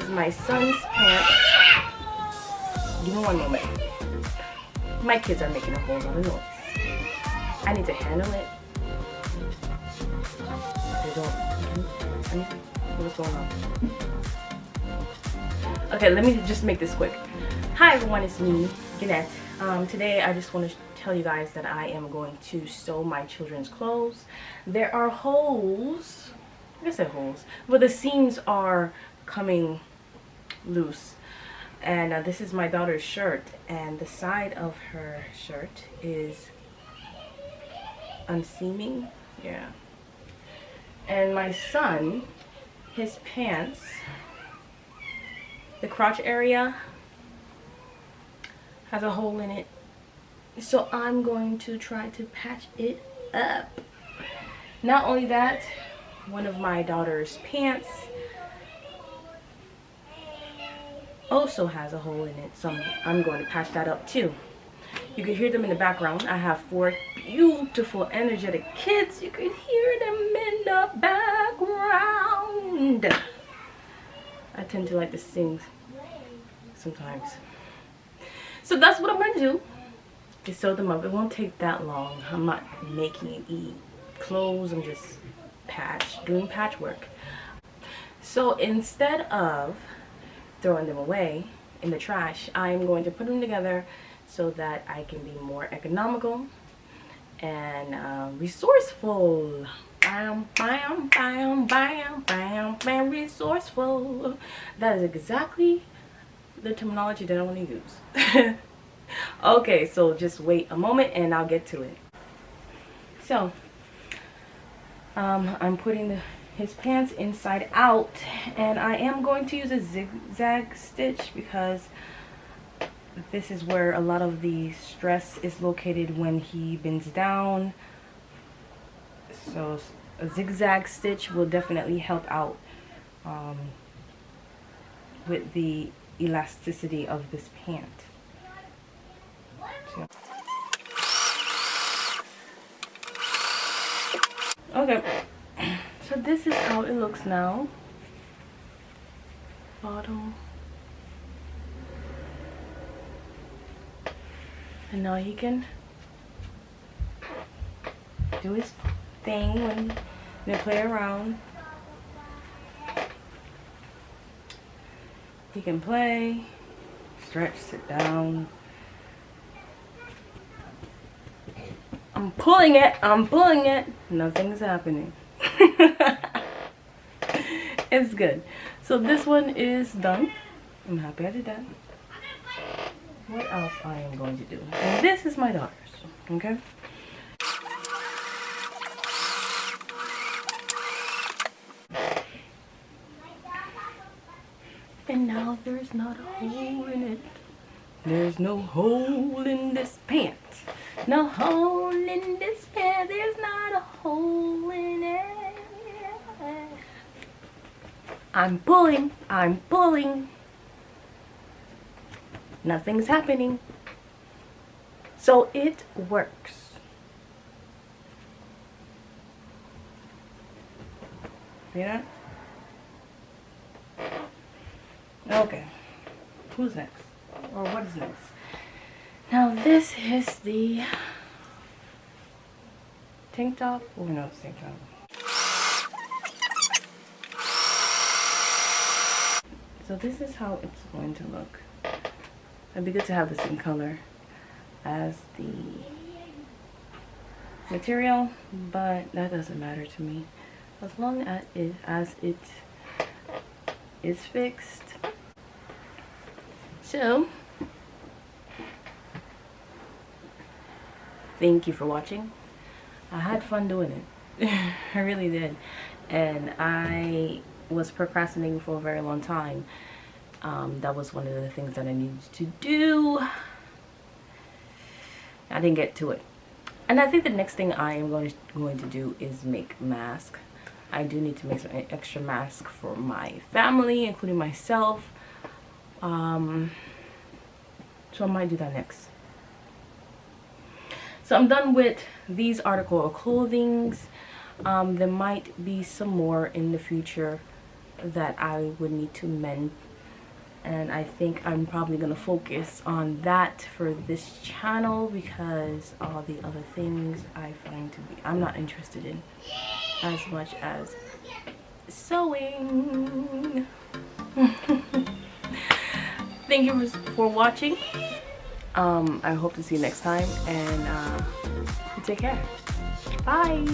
is my son's pants. Give me one moment. My kids are making a whole lot of noise. I need to handle it. They don't. What's going on? Okay, let me just make this quick. Hi everyone, it's me, Jeanette. Today I just want to tell you guys that I am going to sew my children's clothes. There are holes. I said holes, but the seams are coming loose. And this is my daughter's shirt, and the side of her shirt is unseaming. Yeah. And my son, his pants, the crotch area has a hole in it. So I'm going to try to patch it up. Not only that, one of my daughter's pants also has a hole in it, so I'm going to patch that up too. You can hear them in the background. I have 4 beautiful, energetic kids. You can hear them in the background. I tend to like to sing sometimes. So that's what I'm going to do. To sew them up. It won't take that long. I'm not making any clothes. I'm just doing patchwork. So instead of throwing them away in the trash, I'm going to put them together so that I can be more economical and resourceful. Resourceful. That is exactly the terminology that I want to use. Okay, so just wait a moment and I'll get to it. So I'm putting his pants inside out, and I am going to use a zigzag stitch because this is where a lot of the stress is located when he bends down. So a zigzag stitch will definitely help out with the elasticity of this pant. Okay, so this is how it looks now. Bottom. And now he can do his thing when they play around. He can play, stretch, sit down. I'm pulling it, nothing's happening. It's good. So this one is done. I'm happy I did that. What else I am going to do? And this is my daughter's, okay? And now there's not a hole in it. There's no hole in this pant. No hole in this pant. There's not a hole in it. I'm pulling. Nothing's happening. So it works. Yeah? Okay. Who's next? Or what is next? Now this is the tank top. Oh no, it's tank top. So this is how it's going to look. It'd be good to have the same color as the material, but that doesn't matter to me. As long as it is fixed. So thank you for watching. I had fun doing it. I really did. And I was procrastinating for a very long time. That was one of the things that I needed to do. I didn't get to it. And I think the next thing I am going to do is make masks. I do need to make some extra masks for my family, including myself. So I might do that next. So I'm done with these article of clothings. There might be some more in the future that I would need to mend and I think I'm probably gonna focus on that for this channel because all the other things I find to be I'm not interested in as much as sewing. Thank you for watching. I hope to see you next time, and take care. Bye.